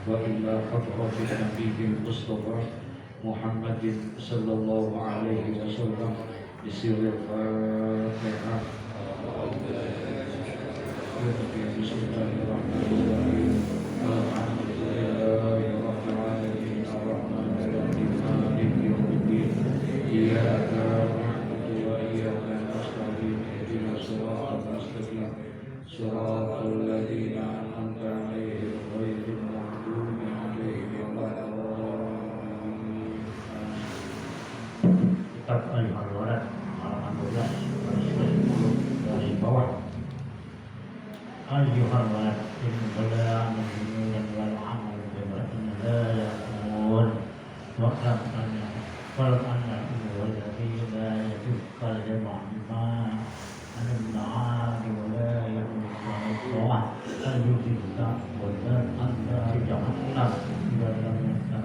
وإلى حضرة النبي المصطفى محمد صلى الله عليه وسلم بسر الفاتحة. بسم الله الرحمن الرحيم. الحمد لله رب العالمين الرحمن الرحيم مالك يوم الدين إياك نعبد وإياك نستعين اهدنا الصراط المستقيم صراط الذين أنعمت عليهم غير المغضوب عليهم ولا الضالين. Kitab Al-Hawarat halaman 12 dari bawah. Al-Hawarat Al-Bala Al-Mu'min Wal-Amal Bima La Ya'mun Wa'lam Anna Wal-Anna Wal-Ladhi La Yadukal Jama'ima An-Na'adi Wa-La Ya'mun Al-Yudhita Wal-Anna Jahannam Wal-Anna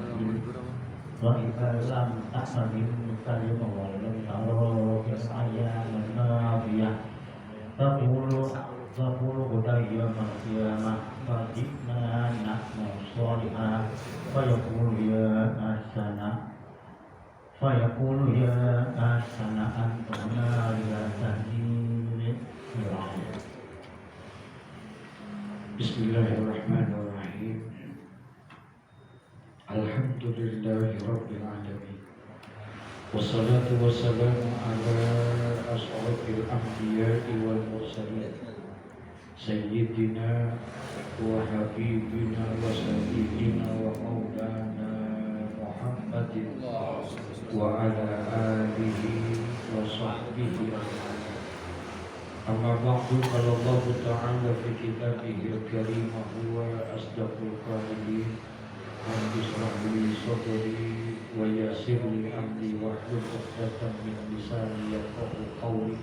Wa-Iba Lam Ta'amin Kalimah Wal-Lam Ta'aruh Kis'ayah Wal-Nabiyah Taqulu Qudayya Ma'qiyamah Fajibna Na'mu Salihah Fayaqulu ya asana Antona Ya Tahdir Bismillahirrahmanirrahim. Alhamdulillahi Rabbil Alamin. Wassalatu wassalamu ala ashrafil anbiya'i wal mursalin Sayyidina wa habibina wa sayyidina wa maulana Muhammadin wa ala alihi wa sahbihi ajma'in. Amma ba'du, qala Allah ta'ala fi kitabihil karim huwa asdaqul qa'ilin. Rabbi shrah li sadri wa yassir li amri wahlul 'uqdatam min lisani yafqahu qawli.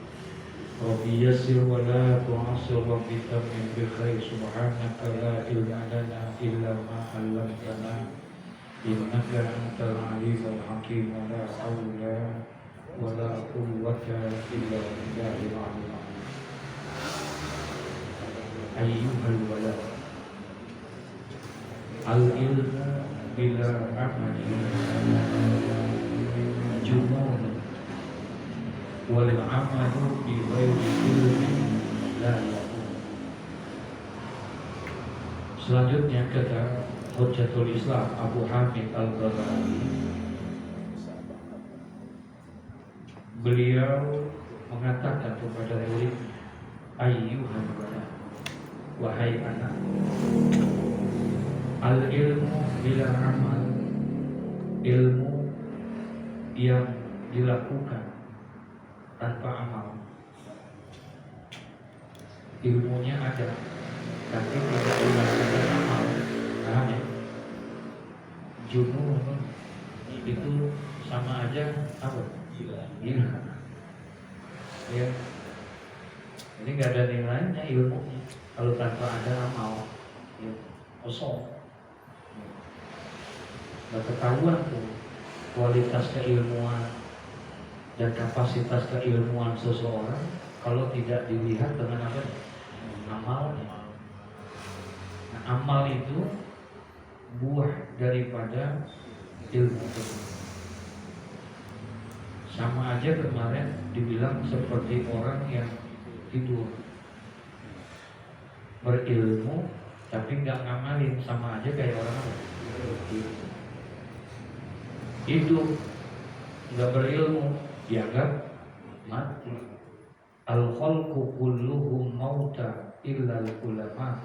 Rabbi yassir wa la tu'assir wa bitamin bi khair subhanaka la ilma lana illa ma 'allamtana innaka antal alimul hakim wa la hawla wa la quwwata illa billahil aliyyil azim. Ayyuhal walad al-ilmu bila amali junun wal amalu bi ghairi ilmin la yakun. Selanjutnya kata Hujjatul Islam Abu Hamid Al-Ghazali, beliau mengatakan kepada muridnya, ayyuhan walad, wahai anak, al-ilmu bila amal, ilmu yang dilakukan tanpa amal. Ilmunya ada tapi tidak dilakukan amal. Paham ya? Junun itu sama aja apa? Gila. Ya. Ini nggak ada nilainya ilmunya kalau tanpa ada amal. Ya. Kosong. Nggak ketahuan tuh kualitas keilmuan dan kapasitas keilmuan seseorang kalau tidak dilihat dengan apa? Amalnya. Nah, amal itu buah daripada ilmu tersebut. Sama aja kemarin dibilang seperti orang yang tidur berilmu tapi nggak ngamalin, sama aja kayak orang apa? Hidup nggak berilmu dianggap mati. Al-khalqu kulluhum mauta illa al-ulama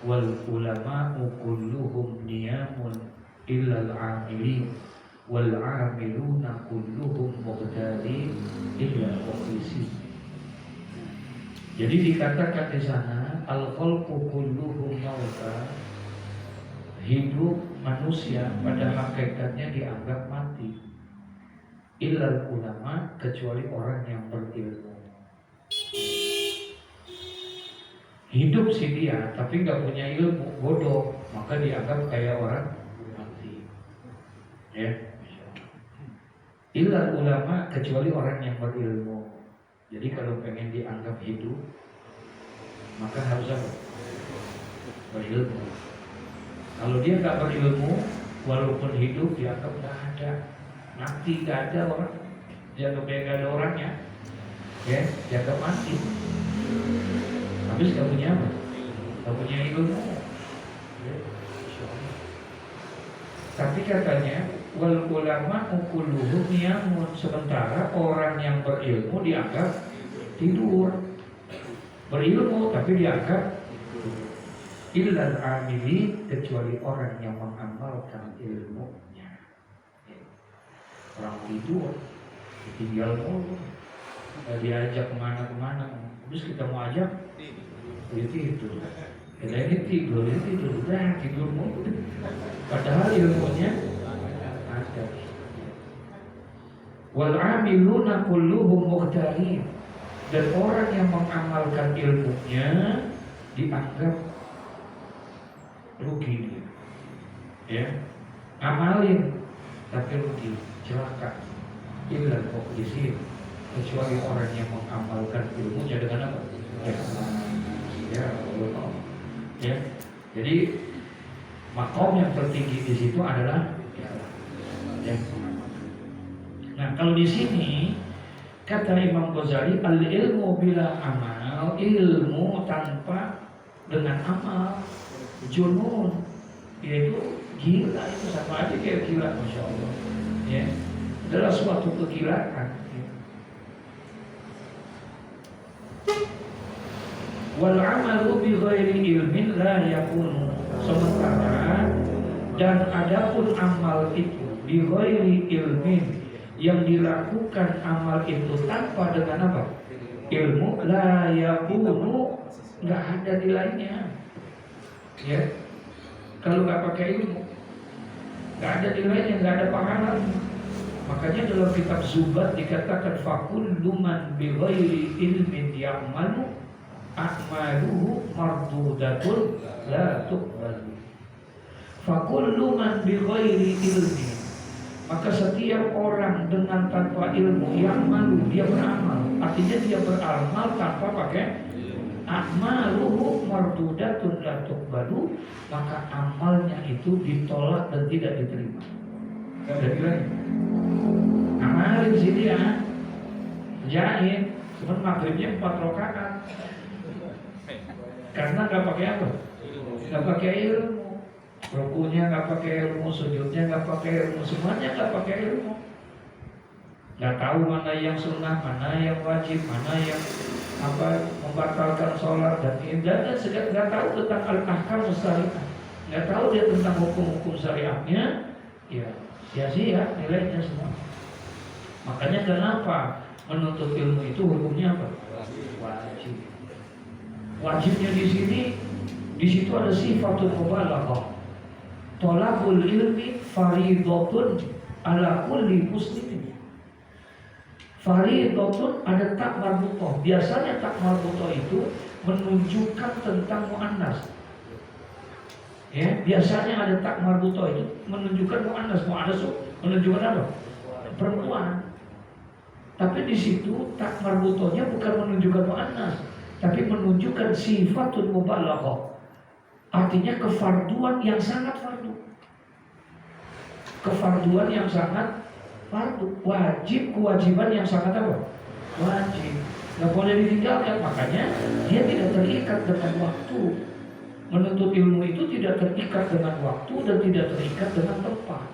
wal ulama'u kulluhum niyamun illa al-amilin wal amiluna kulluhum muqtadin illa al-mukhlisin. Jadi dikatakan di sana al-khalqu kulluhum mauta, hidup manusia pada hakikatnya dianggap mati. Illal ulama, kecuali orang yang berilmu. Hidup sih dia, tapi nggak punya ilmu, bodoh, maka dianggap kayak orang mati. Ya. Illal ulama, kecuali orang yang berilmu. Jadi kalau pengen dianggap hidup, maka harus apa? Berilmu. Kalau dia nggak berilmu, walaupun hidup dianggap nggak ada, mati nggak ada orang, dianggap dia nggak ada orangnya, ya, dianggap mati. Habis nggak punya apa? Nggak punya ilmu. Ya. Tapi katanya wal ulama kulluhum niyamun, sementara orang yang berilmu dianggap tidur. Berilmu tapi dianggap illal amili, kecuali orang yang mengamalkan ilmunya. Orang tidur tinggal mulu, nggak diajak kemana-kemana. Habis kita mau ajak dia tidur. Kita ini tidur udah tidur mulu. Padahal ilmunya ada. Wal amiluna kulluhum muqtarin, dan orang yang mengamalkan ilmunya dianggap rugi dia. Ya, amalin tapi rugi, celaka. Illal mukhlisin, kecuali orang yang mengamalkan ilmunya dengan apa? Ya, Allah. Ya, jadi makom yang tertinggi di situ adalah ya. Nah, kalau di sini kata Imam Ghazali, al ilmu bila amal, ilmu tanpa dengan amal, junun, yaitu gila, itu sama aja kayak gila, masya Allah. Ya, adalah suatu kegilaan. Ya. Wal amalu bi ghairi ilmin la yakunu, sementara dan adapun amal itu bi ghairi ilmin, yang dilakukan amal itu tanpa dengan apa? Ilmu, la yakunu, nggak ada nilainya. Ya, kalau nggak pakai ilmu, nggak ada nilainya, nggak ada pahalanya. Makanya dalam kitab Zubat dikatakan fakullu man bi ghairi ilmin ya'malu a'maluhu mardudatun la tuqbalu. Fakullu man bi ghairi ilmin, maka setiap orang dengan tanpa ilmu yang malu, dia beramal, artinya dia beramal tanpa pakai a'maluhu mardudatun la tuqbalu, maka amalnya itu ditolak dan tidak diterima. Jadi lagi amalin sini ya, kerjain, cuma maghribnya 4 rakaat, karena nggak pakai apa? Nggak pakai ilmu. Rukunya nggak pakai ilmu, sujudnya nggak pakai ilmu, semuanya nggak pakai ilmu. Nggak tahu mana yang sunnah, mana yang wajib, mana yang apa membatalkan sholat dan ibadah, dan nggak tahu tentang al-ahkam syariah, nggak tahu dia tentang hukum-hukum syariahnya, ya sia-sia nilainya semua. Makanya kenapa menuntut ilmu itu hukumnya apa? Wajib. Wajibnya di situ ada sifatul mubalaghah. Thalabul ilmi fardhatun ala kulli muslimin. Fardhatun ada tak marbutoh. Biasanya tak marbutoh itu menunjukkan tentang muannas. Ya, biasanya ada tak marbutoh itu menunjukkan muannas. Muannas menunjukkan apa? Perempuan. Tapi di situ tak marbutohnya bukan menunjukkan muannas, tapi menunjukkan sifatul mubalaghah. Artinya kefarduan yang sangat fardu. Kefarduan yang sangat fardu. Wajib, kewajiban yang sangat apa? Wajib. Nggak boleh ditinggalkan. Makanya dia tidak terikat dengan waktu. Menuntut ilmu itu tidak terikat dengan waktu dan tidak terikat dengan tempat.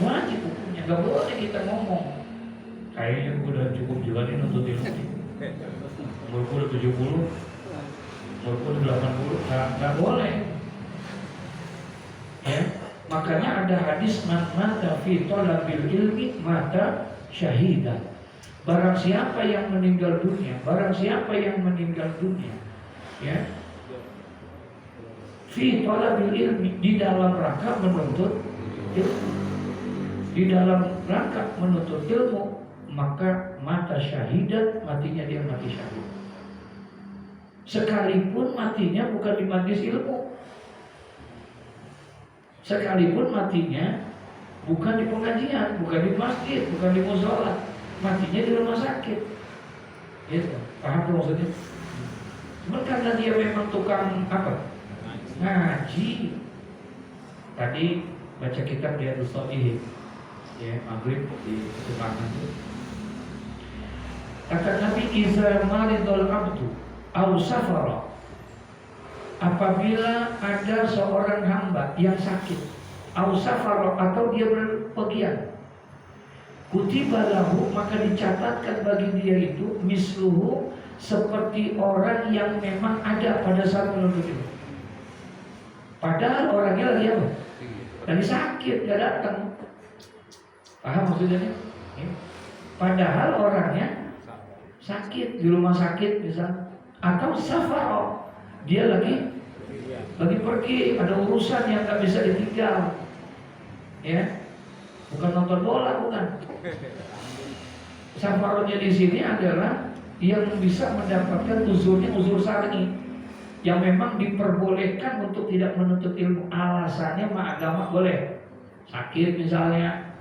Wajib hukumnya. Nggak boleh kita ngomong, kayaknya gue udah cukup jalanin nuntut ilmu. Umur gue udah 70, umur gue udah 80, nggak boleh. Ya, makanya ada hadis man mata fi thalabil ilmi mata syahidan. Barang siapa yang meninggal dunia, ya, fi thalabil ilmi, di dalam rangka menuntut ilmu, maka mata syahidan, matinya dia mati syahid. Sekalipun matinya bukan di majelis ilmu, sekalipun matinya bukan di pengajian, bukan di masjid, bukan di mushola, matinya di rumah sakit. Gitu. Paham tuh maksudnya? Cuma karena dia memang tukang apa? Ngaji, Tadi baca kitab Riyadhus Shalihin, ya maghrib di kesempatan itu. Kata Nabi, iza maridul abdu au safara, apabila ada seorang hamba yang sakit, au safara, atau dia berpergian, kutiba lahu, maka dicatatkan bagi dia itu misluhu, seperti orang yang memang ada pada saat menuntut ilmu. Padahal orangnya lagi apa? Lagi sakit, gak datang. Paham maksudnya? Padahal orangnya sakit, di rumah sakit misalnya, atau safar, dia lagi pergi, ada urusan yang gak bisa ditinggal, ya, bukan nonton bola, bukan. Safarnya di sini adalah yang bisa mendapatkan uzurnya, uzur syar'i, yang memang diperbolehkan untuk tidak menuntut ilmu. Alasannya agama boleh, sakit misalnya,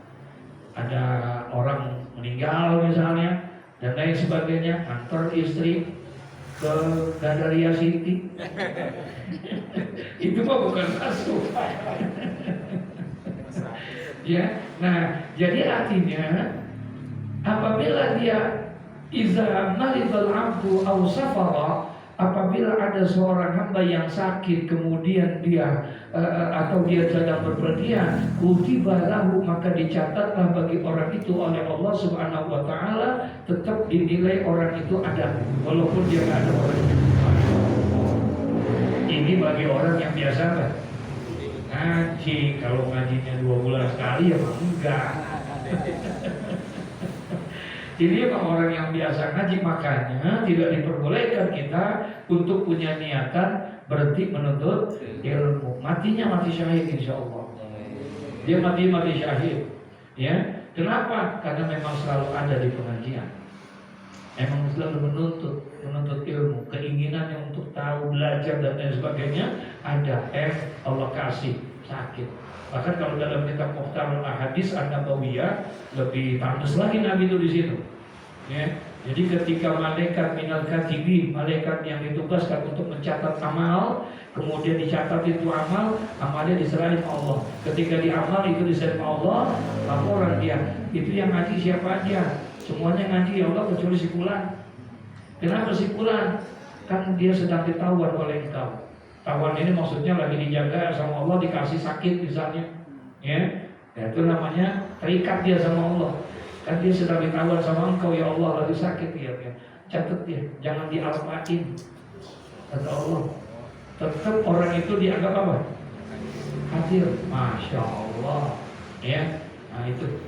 ada orang meninggal misalnya, dan lain sebagainya, antar istri ke Gandaria City. Itu mah bukan masuk. Ya, nah jadi artinya apabila dia iza maridul abdu au safara, apabila ada seorang hamba yang sakit kemudian dia atau dia sedang berpergian, kutiba lahu, maka dicatatlah bagi orang itu oleh Allah Subhanahu wa taala, tetap dinilai orang itu ada walaupun dia tidak ada orang itu. Ini bagi orang yang biasa kan ngaji, kalau ngajinya 2 bulan sekali ya enggak. Ini emang orang yang biasa ngaji, makanya tidak diperbolehkan kita untuk punya niatan berhenti menuntut ilmu. Matinya mati syahid insya Allah. Dia mati syahid. Ya, kenapa? Karena memang selalu ada di pengajian. Emang selalu menuntut ilmu, keinginannya untuk tahu, belajar dan lain sebagainya ada. Allah kasih sakit. Bahkan kalau dalam kitab Muhtarul Ahadits An-Nabawiyah lebih tandus lagi Nabi itu di situ. Ya, jadi ketika malaikat minal katibin, malaikat yang ditugaskan untuk mencatat amal, kemudian dicatat itu amalnya diserahin Allah. Ketika diamal itu diserahin Allah, laporan dia. Itu yang ngaji siapa aja? Semuanya ngaji ya Allah kecuali si fulan. Kenapa si fulan? Kan dia sedang ditawan oleh engkau. Tawan ini maksudnya lagi dijaga sama Allah, dikasih sakit misalnya, ya, itu namanya terikat dia sama Allah. Kan dia sedang ditawan sama engkau, ya Allah lagi sakit dia, catat dia, jangan dialpain, kata Allah. Tetap orang itu dianggap apa? Hadir, masya Allah, ya. Nah itu.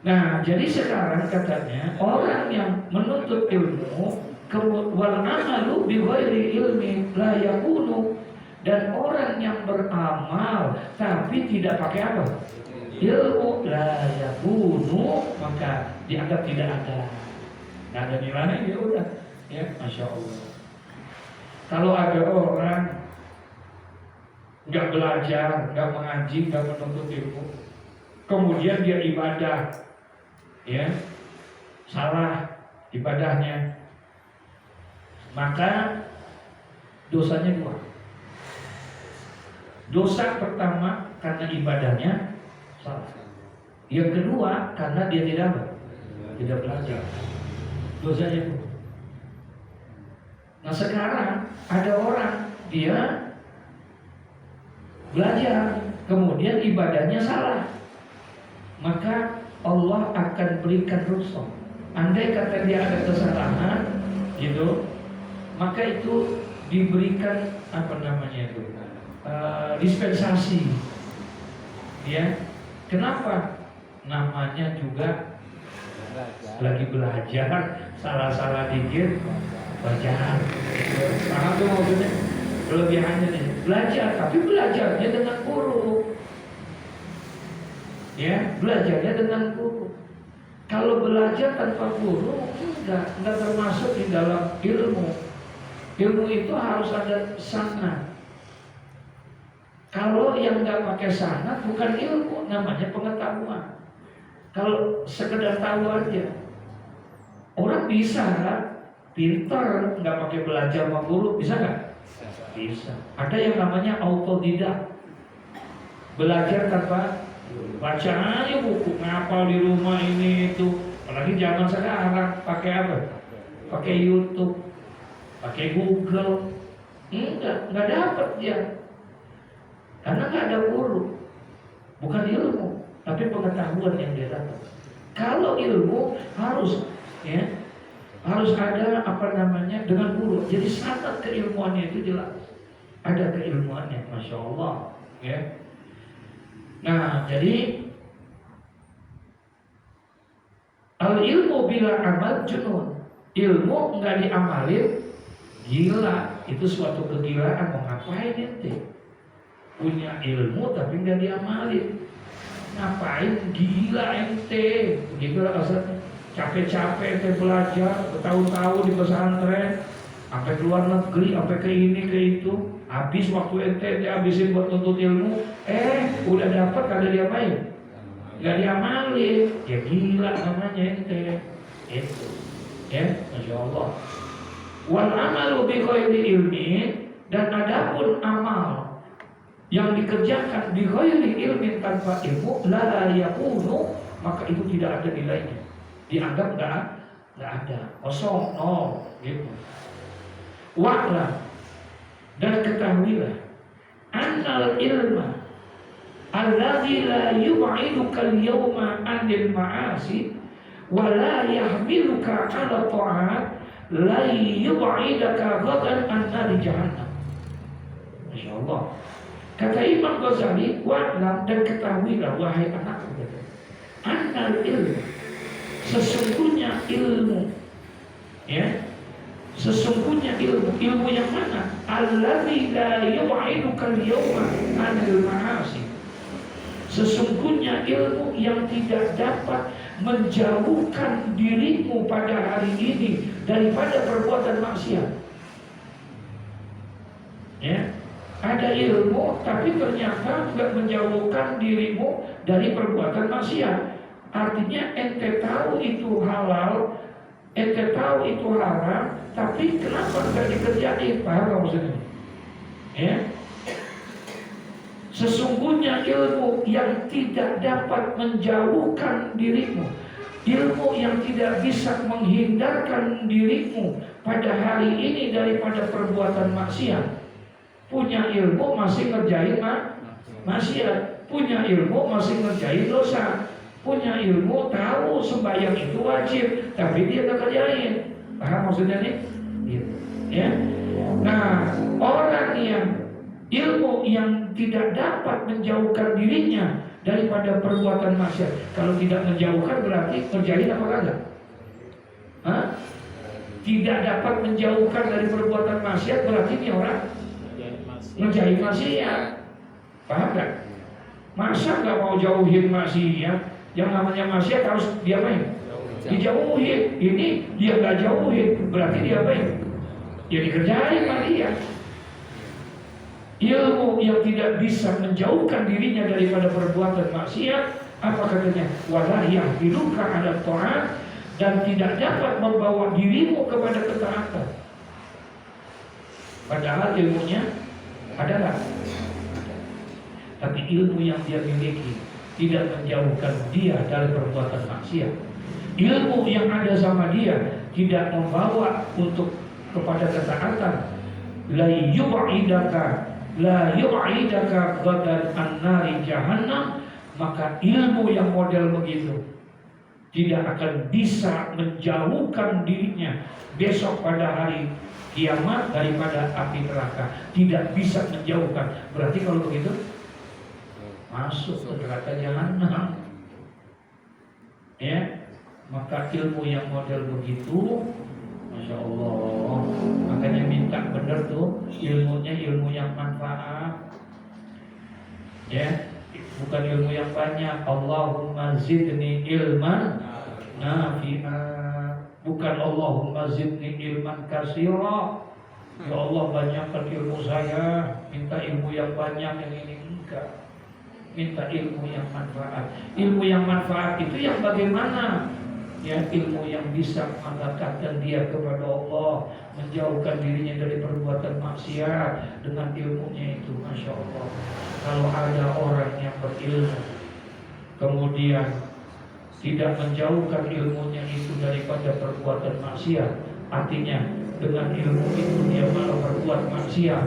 Nah jadi sekarang katanya orang yang menuntut ilmu wal amalu bi ghairi ilmi la yakunu, dan orang yang beramal tapi tidak pakai apa? Ilmu, la yakunu, maka dianggap tidak ada. Nggak ada nilainya, ya udah, ya masya Allah. Kalau ada orang nggak belajar, nggak mengaji, nggak menuntut ilmu, kemudian dia ibadah, ya salah ibadahnya, maka dosanya 2. Dosa pertama karena ibadahnya salah. Yang kedua karena dia tidak belajar. Dosanya 2. Nah sekarang ada orang dia belajar kemudian ibadahnya salah, maka Allah akan berikan rukhsah. Andai kata dia ada kesalahan gitu, maka itu diberikan dispensasi, ya. Kenapa? Namanya juga lagi belajar, salah dikit belajar. Paham tuh maksudnya? Kelebihannya nih, belajar, tapi belajarnya dengan guru, ya, belajarnya dengan guru. Kalau belajar tanpa guru enggak termasuk di dalam ilmu. Ilmu itu harus ada sanad. Kalau yang nggak pakai sanad bukan ilmu, namanya pengetahuan. Kalau sekedar tahu aja, orang bisa pintar nggak pakai belajar sama guru, bisa nggak? Bisa. Ada yang namanya autodidak. Belajar tanpa baca aja buku, ngapal di rumah ini itu. Apalagi zaman sekarang pakai apa? Pakai YouTube, pakai Google. Enggak dapat dia. Karena nggak ada guru. Bukan ilmu, tapi pengetahuan yang dia dapat. Kalau ilmu harus ada dengan guru. Jadi sangat keilmuannya itu jelas. Ada keilmuannya, masya Allah. Ya. Nah, jadi al ilmu bila amal junun. Ilmu nggak diamalin, gila. Itu suatu kegilaan. Mau ngapain ente? Punya ilmu tapi nggak diamalin. Ngapain gila ente? Begitu lah maksudnya. Capek-capek ente belajar bertahun-tahun di pesantren, sampai ke luar negeri, sampai ke ini ke itu, habis waktu ente habisin buat nuntut ilmu, udah dapat kagak diapain? Nggak diamalin, ya gila namanya ente. Itu, ya, masya Allah. Wal amalu bi ghairi ilmin, dan adapun amal yang dikerjakan di ghairi ilmin tanpa ilmu, la yakunu, maka itu tidak ada nilainya. Dianggap nggak ada, kosong, nol, gitu. Wa'lam, dan ketahuilah, annal ilma alladzi la yub'iduka al-yawma 'anil ma'asi wa la yahmiluka 'ala ta'at la yub'idaka ghadan an nari jahannam. Masyaallah. Kata Imam Ghazali, wa'lam, dan ketahuilah wahai anakku, annal ilma, sesungguhnya ilmu, ya, sesungguhnya ilmu yang mana? Alladzi la yub'iduka al-yawma 'anil ma'asi. Sesungguhnya ilmu yang tidak dapat menjauhkan dirimu pada hari ini daripada perbuatan maksiat. Ya, ada ilmu tapi ternyata tidak menjauhkan dirimu dari perbuatan maksiat. Artinya ente tahu itu halal, ente tahu itu haram, tapi kenapa nggak dikerjain? Paham maksudnya? Ya. Sesungguhnya ilmu yang tidak dapat menjauhkan dirimu, ilmu yang tidak bisa menghindarkan dirimu pada hari ini daripada perbuatan maksiat. Punya ilmu masih ngerjain maksiat, punya ilmu masih ngerjain dosa. Punya ilmu tahu sembahyang itu wajib, tapi dia nggak kerjain. Paham maksudnya nih? Gitu. Ya. Nah, orang yang ilmu yang tidak dapat menjauhkan dirinya daripada perbuatan maksiat, kalau tidak menjauhkan berarti kerjain apa kagak? Tidak dapat menjauhkan dari perbuatan maksiat berarti ini orang ngerjain maksiat. Paham nggak? Masa nggak mau jauhin maksiat? Yang namanya maksiat harus diapain? Dijauhin. Ini dia nggak jauhin, berarti diapain? Ya dikerjain sama dia. Ilmu yang tidak bisa menjauhkan dirinya daripada perbuatan maksiat, apa katanya? Wala yahmiluka 'ala ta'at, dan tidak dapat membawa dirimu kepada ketaatan. Padahal ilmunya adalah, tapi ilmu yang dia miliki tidak menjauhkan dia dari perbuatan maksiat. Ilmu yang ada sama dia tidak membawa untuk kepada ketaatan. La yu'idaka ghadan an-nari jahannam, maka ilmu yang model begitu tidak akan bisa menjauhkan dirinya besok pada hari kiamat daripada api neraka. Tidak bisa menjauhkan. Berarti kalau begitu masuk ke neraka jahanam. Ya, maka ilmu yang model begitu, masya Allah, makanya minta benar tuh ilmunya, ilmu yang manfaat. Ya, bukan ilmu yang banyak. Allahumma zidni ilman nafi'an, bukan Allahumma zidni ilman katsira. Ya Allah, banyakkan ilmu saya. Minta ilmu yang banyak, yang ini enggak. Minta ilmu yang manfaat. Ilmu yang manfaat itu yang bagaimana? Ya, ilmu yang bisa mengangkatkan dia kepada Allah, menjauhkan dirinya dari perbuatan maksiat dengan ilmunya itu, masya Allah. Kalau ada orang yang berilmu kemudian tidak menjauhkan ilmunya itu daripada perbuatan maksiat, artinya dengan ilmu itu dia malah berbuat maksiat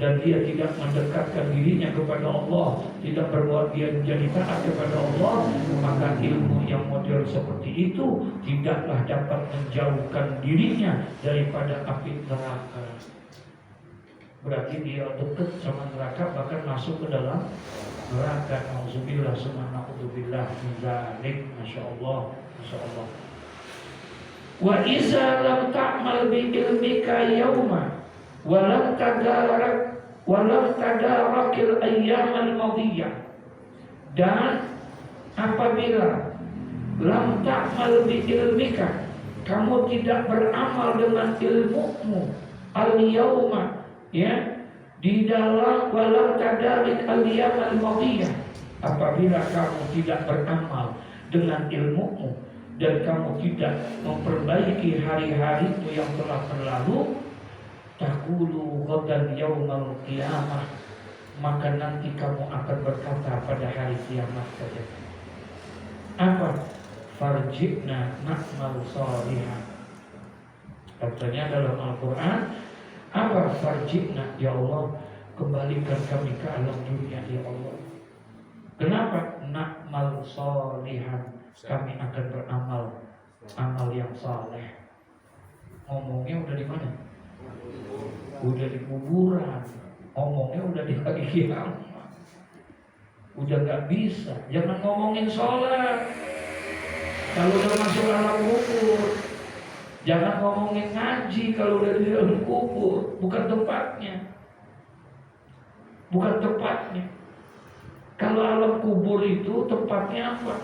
dan dia tidak mendekatkan dirinya kepada Allah, tidak berbuat dia menjadi taat kepada Allah, maka ilmu yang model seperti itu tidaklah dapat menjauhkan dirinya daripada api neraka. Berarti dia dekat sama neraka, bahkan masuk ke dalam neraka. Nauzubillah summa na'udzubillah min dzalik. Masyaallah, masyaallah. Wa iza lam ta'mal bi ilmika yauma wa lam tadarakil ayyam al-madiyah. Dan apabila lam ta'mal bi ilmika, kamu tidak beramal dengan ilmumu al-yauma, ya, di dalam walam tadarik al-yam al-madiyah, apabila kamu tidak beramal dengan ilmumu dan kamu tidak memperbaiki hari-harimu yang telah berlalu, taqulu ghadan yaumal qiyamah, maka nanti kamu akan berkata pada hari kiamat saja, apa? Farji'na na'mal shalihan. Artinya dalam Al-Quran apa? Farji'na, ya Allah, kembalikan kami ke alam dunia ya Allah. Kenapa? Na'mal sholihan, kami akan beramal amal yang saleh. Ngomongnya udah di mana? Udah di kuburan. Ngomongnya udah di hari kiamat. Udah gak bisa. Jangan ngomongin sholat kalau udah masuk alam kubur. Jangan ngomongin ngaji kalau udah di dalam kubur. Bukan tempatnya. Bukan tempatnya. Kalau alam kubur itu tempatnya apa?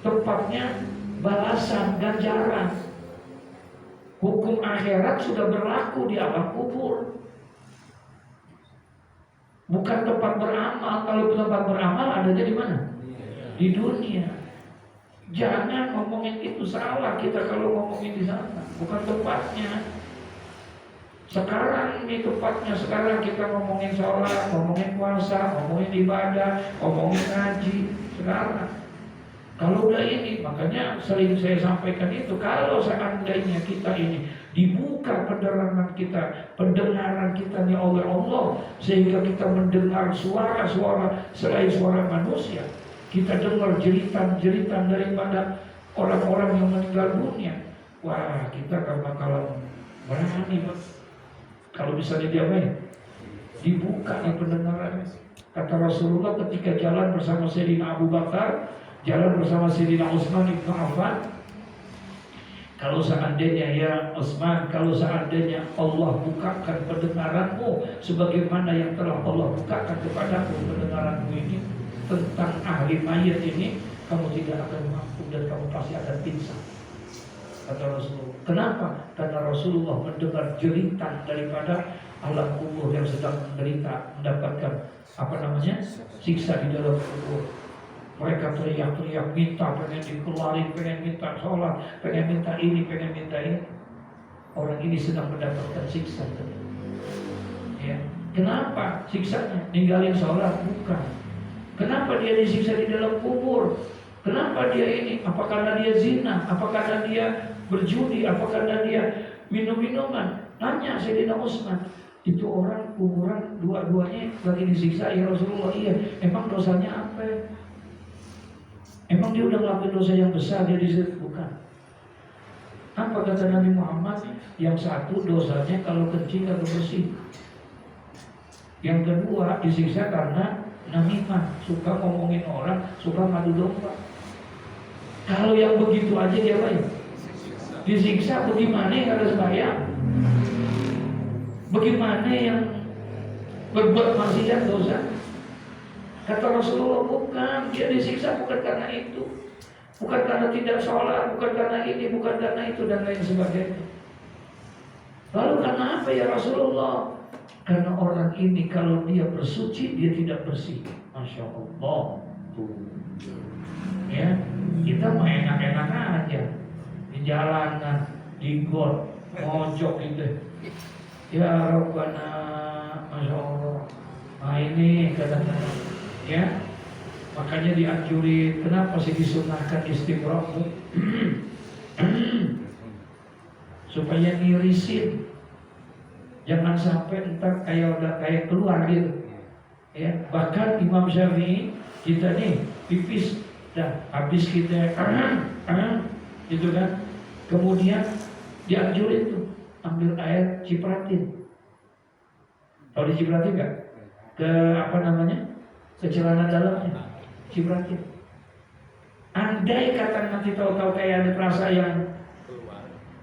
Tempatnya balasan, ganjaran. Hukum akhirat sudah berlaku di alam kubur. Bukan tempat beramal. Kalau tempat beramal adanya di mana? Di dunia. Jangan ngomongin itu, salah kita kalau ngomongin di sana. Bukan tempatnya. Sekarang ini tempatnya, sekarang kita ngomongin sholat, ngomongin puasa, ngomongin ibadah, ngomongin ngaji. Sekarang kalau udah ini, makanya sering saya sampaikan itu, kalau seandainya kita ini dibuka pendengaran kita nih oleh Allah, sehingga kita mendengar suara-suara selain suara manusia, kita dengar jeritan-jeritan daripada orang-orang yang meninggal dunia, wah kita bakalan berani, kalau misalnya dia dibuka nih pendengarannya. Kata Rasulullah ketika jalan bersama Sayyidina Abu Bakar, jalan bersama Sayyidina Utsman ibn Affan, kalau seandainya ya Utsman, kalau seandainya Allah bukakan pendengaranmu sebagaimana yang telah Allah bukakan kepadamu pendengaranmu ini tentang ahli mayat ini, kamu tidak akan mampu dan kamu pasti akan pingsan. Kata Rasulullah. Kenapa? Karena Rasulullah mendengar jeritan daripada alam kubur yang sedang menderita, mendapatkan siksa di dalam kubur. Mereka teriak-teriak minta, pengen dikeluarin, pengen minta sholat, pengen minta ini, pengen minta ini. Orang ini sedang mendapatkan siksa. Ya. Kenapa siksanya? Ninggalin sholat? Bukan. Kenapa dia disiksa di dalam kubur? Kenapa dia ini? Apa karena dia zina? Apa karena dia berjudi? Apa karena dia minum-minuman? Nanya Sayyidina Utsman, itu orang kuburan dua-duanya lagi disiksa ya Rasulullah. Iya. Emang dosanya apa? Emang dia udah ngelakuin dosa yang besar dia disiksa? Bukan. Apa kata Nabi Muhammad? Yang satu dosanya kalau kencing atau bersih. Yang kedua disiksa karena namimah, suka ngomongin orang, suka ngadu domba. Kalau yang begitu aja dia disiksa, bagaimana yang harus bayar? Bagaimana yang berbuat maksiat dosa? Kata Rasulullah, bukan, dia disiksa bukan karena itu, bukan karena tidak sholat, bukan karena ini, bukan karena itu dan lain sebagainya. Lalu karena apa ya Rasulullah? Karena orang ini kalau dia bersuci dia tidak bersih. Masya Allah. Tuh. Ya, kita mau enak-enak aja di jalanan, di got, mojok gitu. Ya Rabbana, Masya Allah. Nah ini kadang-kadang ya, makanya dianjurin. Kenapa sih disunahkan istimraq tuh? Supaya ngirisin, jangan sampai ntar kayak keluar gitu. Ya, bahkan Imam Syafi'i, kita nih pipis, dah habis kita gitu kan, kemudian dianjurin tuh ambil air cipratin. Tahu dicipratin nggak? Ke apa namanya? Ke celana dalamnya, cipratin. Andai kata nanti tahu-tahu kayak ada perasa yang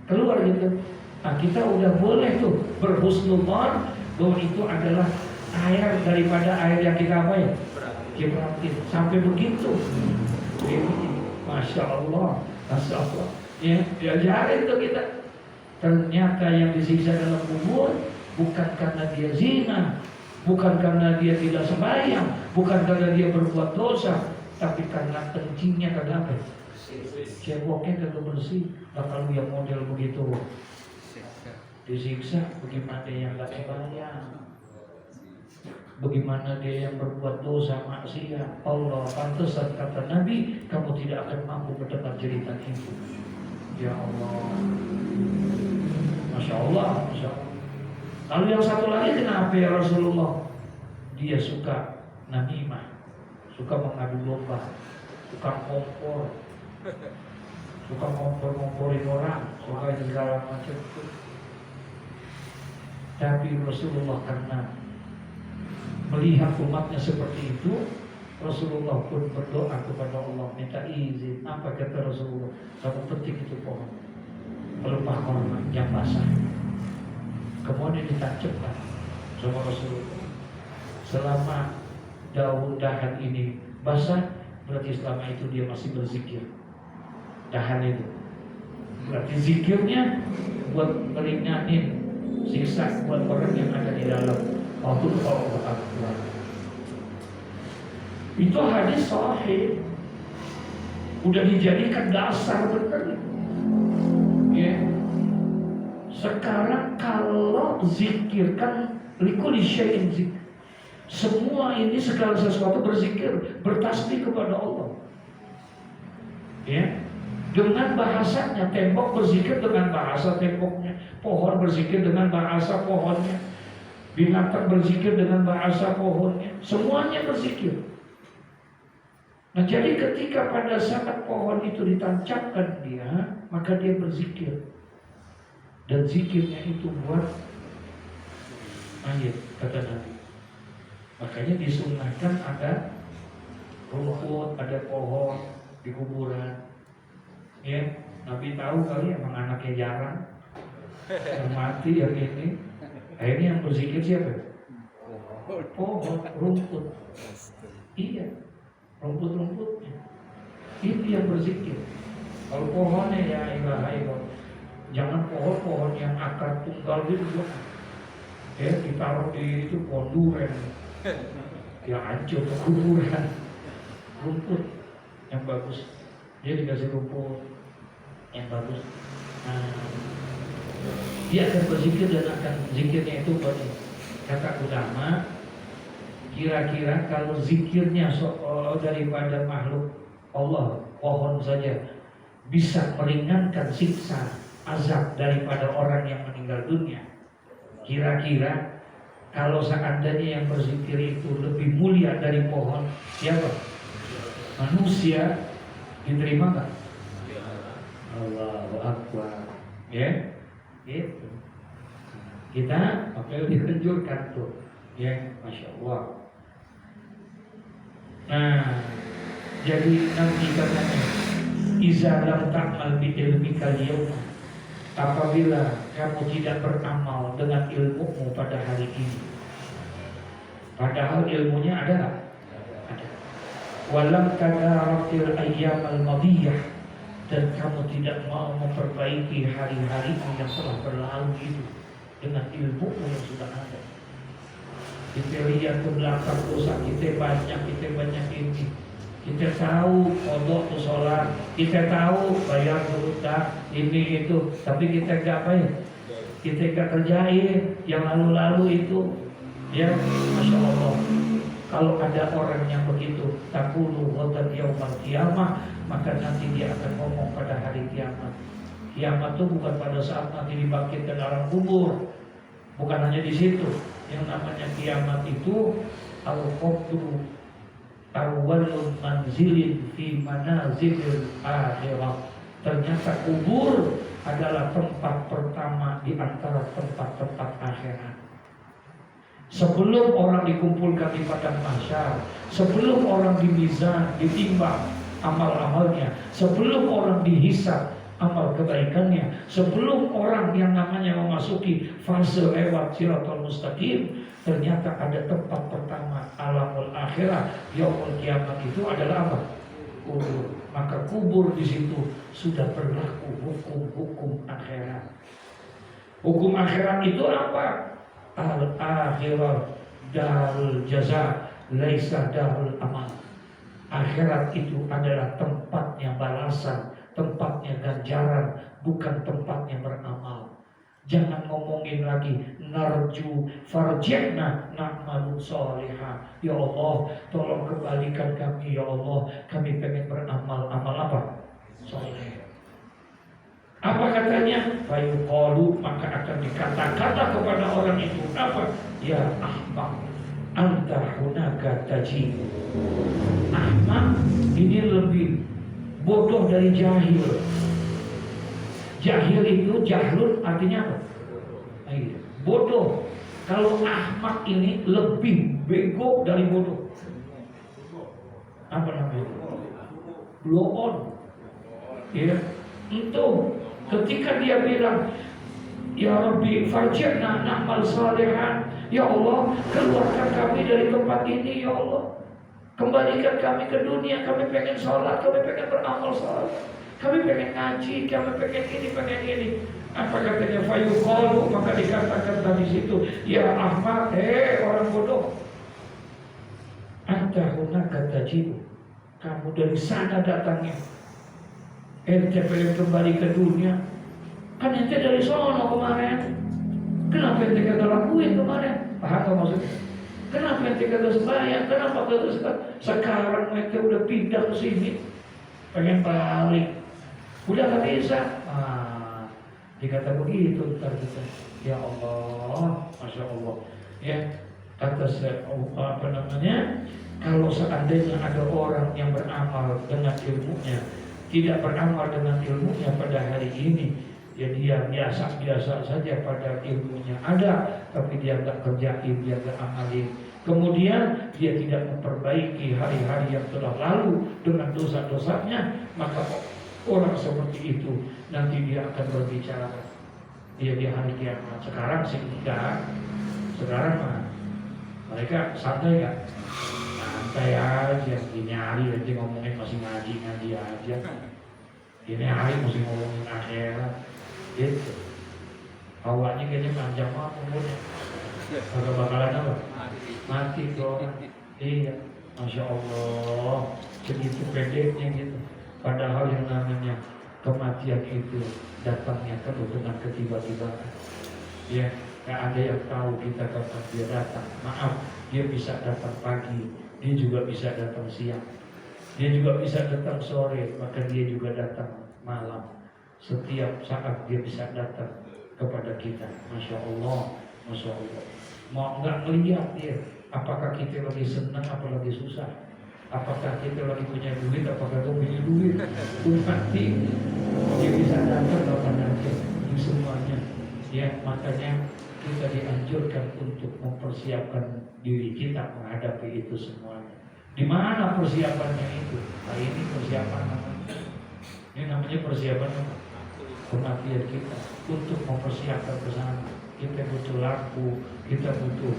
keluar gitu, nah kita udah boleh tuh berhusnudzon bahwa itu adalah air daripada air yang kita apa ya? Cipratin. Sampai begitu. Masya Allah, Masya Allah. Ya, diajarin tuh kita. Ternyata yang disiksa dalam kubur bukan karena dia zina, bukan karena dia tidak sembahyang, bukan karena dia berbuat dosa, tapi karena kencingnya kagak apa? Ceboknya kagak bersih. Nah, kalau yang model begitu disiksa, bagaimana yang gak sembahyang? Bagaimana dia yang berbuat dosa maksiat? Allah, pantesan kata Nabi, kamu tidak akan mampu mendengar cerita itu. Ya Allah, Masya Allah, Masya Allah. Lalu yang satu lagi kenapa ya Rasulullah? Dia suka namimah, suka mengadu domba, suka kompor, suka ngompor-ngomporin orang, suka segala macam. Tapi Rasulullah karena melihat umatnya seperti itu, Rasulullah pun berdoa kepada Allah, minta izin. Apa kata Rasulullah? Kamu petik itu pohon pelepah korma yang basah, kemudian ditancapkan sama Rasulullah. Selama dahan ini basah, berarti selama itu dia masih berzikir. Dahan itu berarti zikirnya buat meringanin siksa buat orang yang ada di dalam waktu Allah. Itu hadis sahih, udah dijadikan dasar benar. Ya. Sekarang kalau zikir kan likuli syai'in zikir. Semua ini segala sesuatu berzikir, bertasbih kepada Allah. Ya. Dengan bahasanya, tembok berzikir dengan bahasa temboknya, pohon berzikir dengan bahasa pohonnya, binatang berzikir dengan bahasa pohonnya, semuanya berzikir. Nah, jadi ketika pada saat pohon itu ditancapkan dia, maka dia berzikir. Dan zikirnya itu buat ayat, kata Nabi. Makanya disunahkan ada rumput, ada pohon di kuburan. Ya, Nabi tahu kali emang anaknya jarang, yang mati yang ini. Akhirnya yang berzikir siapa? Pohon, rumput. Iya. Rumput-rumputnya itu yang berzikir. Kalau pohonnya ya ilaha illallah. Jangan pohon-pohon yang akar tunggal gitu, ya ditaruh di itu pohon duren, ya hancur ke kuburan. Rumput yang bagus, dia dikasih rumput yang bagus. Nah, dia akan berzikir dan akan zikirnya itu kata ulama. Kira-kira kalau zikirnya daripada makhluk Allah, pohon saja bisa meringankan siksa azab daripada orang yang meninggal dunia. Kira-kira kalau seandainya yang berzikir itu lebih mulia dari pohon, siapa? Manusia, diterima nggak? Allahu Akbar. Ya, gitu. Kita makanya dianjurkan tuh, ya, Masya Allah. Nah, jadi nanti katanya iza lam ta'mal bi ilmika al-yawm, apabila kamu tidak beramal dengan ilmumu pada hari ini, padahal ilmunya ada nggak? Ada. Walam tadarafil ayyam al-madiyah, dan kamu tidak mau memperbaiki hari-hari yang telah berlalu itu dengan ilmumu yang sudah ada. Kita lihat ke belakang dosa kita banyak ini. Kita tahu kodok itu sholat, kita tahu bayar hutang ini itu, tapi kita nggak apa ya? Kita nggak kerjain yang lalu-lalu itu. Ya, Masya Allah. Kalau ada orang yang begitu, taqulu ghadan yaumal qiyamah, maka nanti dia akan ngomong pada hari kiamat. Kiamat itu bukan pada saat nanti dibangkitkan dalam kubur. Bukan hanya di situ. Yang namanya kiamat itu al-qabru awwalul manzilin fi manazilil akhirah. Ternyata kubur adalah tempat pertama di antara tempat-tempat akhirat. Sebelum orang dikumpulkan di padang mahsyar, sebelum orang dimizan, ditimbang amal-amalnya, sebelum orang dihisab amal kebaikannya, sebelum orang yang namanya memasuki fase lewat Shiratal Mustaqim, ternyata ada tempat pertama alamul akhirah, yaumul kiamat itu adalah apa? Kubur. Maka kubur di situ sudah berlaku hukum-hukum akhirat. Hukum akhirat itu apa? Al-akhirah darul jaza laisa darul amal. Akhirat itu adalah tempatnya balasan, tempatnya ganjaran, bukan tempatnya beramal. Jangan ngomongin lagi narju farji'na na'malu sholihah. Ya Allah, tolong kembalikan kami ya Allah, kami pengen beramal. Amal apa? Soleh. Apa katanya? Fayuqalu, maka akan dikata-kata kepada orang itu apa? Ya ahmaq, anta hunaka tajib. Ahmaq ini lebih bodoh dari jahil. Jahil itu jahlun artinya apa? Bodoh. Kalau ahmaq ini lebih bego dari bodoh. Apa namanya? Blow on. Ya, itu ketika dia bilang, Ya Rabbi farji'na na'mal salihan, ya Allah keluarkan kami dari tempat ini ya Allah, kembalikan kami ke dunia, kami pengen sholat, kami pengen beramal sholat, kami pengen ngaji, kami pengen ini. Apa katanya? Fayuqalu, maka dikatakan tadi situ, ya Ahmad, orang bodoh, anta hunaka tajib, kamu dari sana datangnya. Ente pengen kembali ke dunia, kan ente dari sono kemarin. Kenapa ente kagak lakuin kemarin? Paham gak maksudnya? Kenapa ente kagak sembahyang? Kenapa kagak sekarang ente udah pindah ke sini, pengen balik, udah gak bisa. Dikata begitu ntar kita. Ya Allah, Masya Allah. Ya, kata apa namanya? Kalau seandainya ada orang yang beramal dengan ilmunya, tidak beramal dengan ilmunya pada hari ini, ya dia biasa-biasa saja pada ilmunya ada, tapi dia nggak kerjain, dia nggak amalin. Kemudian dia tidak memperbaiki hari-hari yang telah lalu dengan dosa-dosanya, maka orang seperti itu nanti dia akan berbicara dia di hari kiamat. Sekarang sih enggak, sekarang mah mereka santai nggak? Santai aja, ini hari aja ngomongin masih ngaji aja. Ini hari mesti ngomongin akhirat, gitu. Awalnya kayaknya panjang banget umurnya. Kagak bakalan apa? Mati tuh. Iya, Masya Allah, segitu pendeknya gitu. Padahal yang namanya kematian itu datangnya penuh dengan ketiba-tibaan. Ya, nggak ada yang tahu kita kapan dia datang. Maaf, dia bisa datang pagi, dia juga bisa datang siang, dia juga bisa datang sore, bahkan dia juga datang malam. Setiap saat dia bisa datang kepada kita. Masya Allah, Masya Allah. Mau nggak melihat dia, apakah kita lagi senang, apa lagi susah, apakah kita lagi punya duit, apakah kita punya duit. Nanti dia bisa datang kapan aja, semuanya. Ya, makanya kita dianjurkan untuk mempersiapkan diri kita menghadapi itu semuanya. Di mana persiapannya itu? Nah, ini persiapan namanya. Ini namanya persiapan kematian kita untuk mempersiapkan ke sana. Kita butuh lampu, kita butuh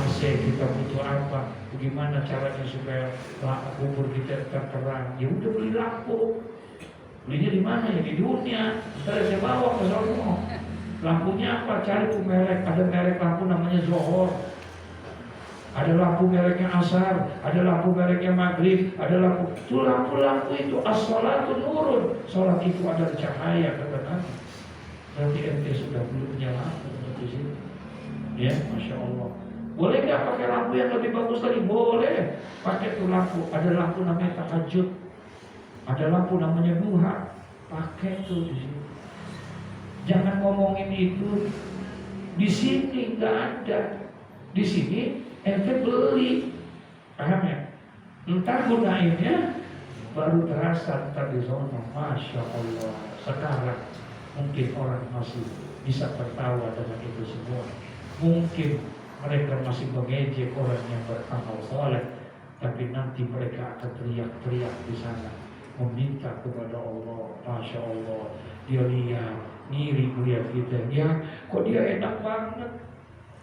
AC, kita butuh apa? Bagaimana caranya supaya kubur kita tetap terang? Ya udah beli lampu. Belinya di mana? Ya di dunia. Ntar saya bawa ke sana. Lampunya apa? Cari tuh merek. Ada merek lampu namanya Zohor, ada lampu mereknya Asar, ada lampu mereknya Maghrib, ada lampu. Itu lampu-lampu itu as-sholatu nurun. Sholat itu adalah cahaya, kata Nabi. Berarti ente sudah belum punya lampu di situ. Ya, Masya Allah. Boleh nggak pakai lampu yang lebih bagus lagi? Boleh. Pakai tuh lampu. Ada lampu namanya tahajud. Ada lampu namanya duha. Pakai tuh di sini. Jangan ngomongin itu. Di sini nggak ada. Di sini ente beli. Paham ya? Entar gunainnya baru terasa ntar di sana. Masya Allah. Sekarang mungkin orang masih bisa tertawa dengan itu semua. Mungkin mereka masih mengejek orang yang beramal saleh, tapi nanti mereka akan teriak-teriak di sana, meminta kepada Allah. Masya Allah, dia lihat, ngiri melihat kita. Ya, kok dia enak banget.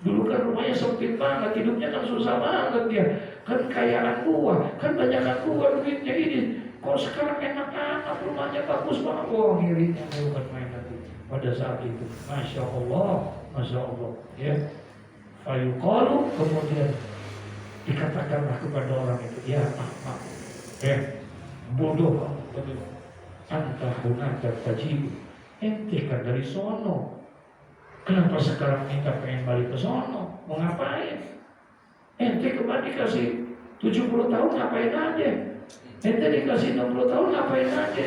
Dulu kan rumahnya sempit banget, hidupnya kan susah banget dia. Kan kekayaan gua, kan banyakan gua duitnya ini. Kok sekarang enak-enak, rumahnya bagus banget. Oh, ngirinya bukan main nanti. Pada saat itu, Masya Allah, Masya Allah, ya. Fayuqalu, kemudian dikatakanlah kepada orang itu, ya Ahmad, bodoh, anta hunaka tajib, ente kan dari sono, kenapa sekarang minta pengen balik ke sono? Mau ngapain? Ente kemarin dikasih 70 tahun ngapain aja? Ente dikasih 60 tahun ngapain aja?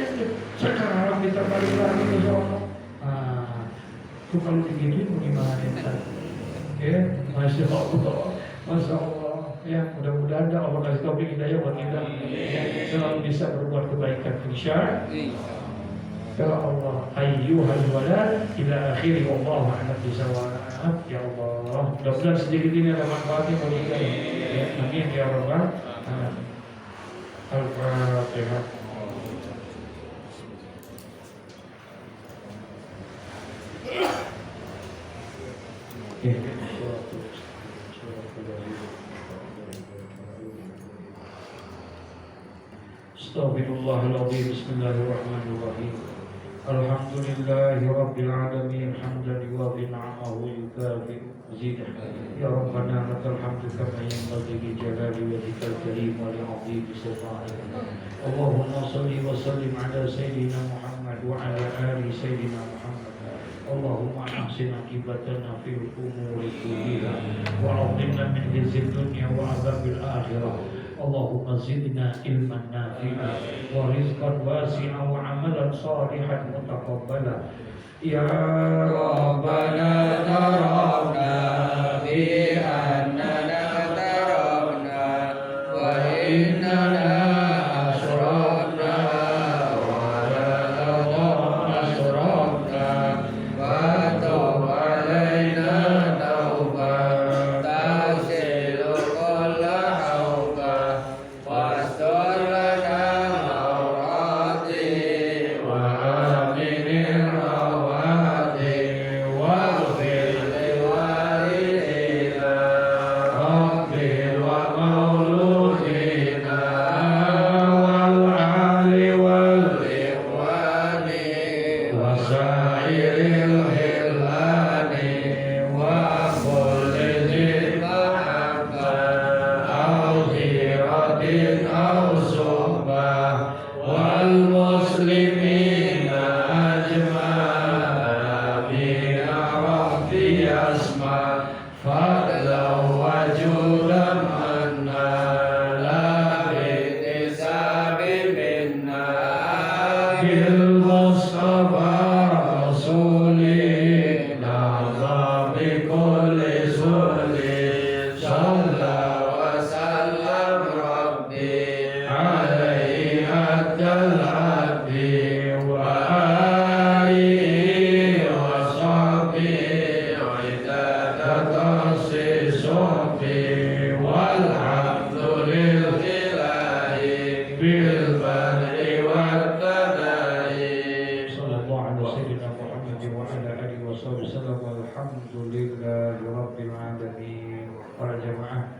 Sekarang minta balik lagi ke sono. Itu kalau digituin bagaimana ente? Ya, Masya Allah, Masya Allah. Ya, mudah-mudahan Allah kasih taufik hidayah buat kita, ya, selalu bisa berbuat kebaikan, insya Allah. Ya Allah, ayyuhal walad ila akhiri wallahu a'lam bishawab. Ya Allah, mudah-mudahan sedikit ini ada manfaatnya buat kita. Ya, amin ya rabbal alamin. Al-Fatihah. Astaghfirullahaladzim. Bismillahirrahmanirrahim. Alhamdulillahi Rabbil Alamin. Hamdan yuwafi ni'amahu yukafi mazidah. Ya Rabbana lakal hamdu kama yanbaghi li jalali wajhikal karim wa li'azimi sultanika. Allahumma salli wa sallim ala sayyidina Muhammad wa ala ali sayyidina Muhammad. Allahumma ahsin akibatana fil umuri kulliha wa a'udhna min khizyid dunya wa 'adzabil akhirah. Allahumma zidna ilman nafi'a wa rizqan wasi'a wa amalan salihan mutaqabbala. Ya Rabbana tarabna bi annana tarabna wa innana asrafna wa la asrafna wa tub alaina tauban tasilu kulla hawba wastur lana mawrati wa aminir rawati waghfir liwalidina rabbir wa mauludina wal ahli wal ikhwani wa sairil hilani wa kulli dhil mahabbah aw hiratin aw suhbah wal muslimina ajma'in bi rabbi asma fadlan wa judan manna la bi'tisabi minna bil mustafa rasuli nazam bi kulli suli salla wa sallam rabbi alaihi haddal abdi wa alihi wa sahbihi wa idadata sisubhi walhamdulillahi bil badri wat tadai. Sallallahu ala sayyidina Muhammad wa ala alihi wa sahbihi wasallam. Alhamdulillahi rabbil alamin. Para jamaah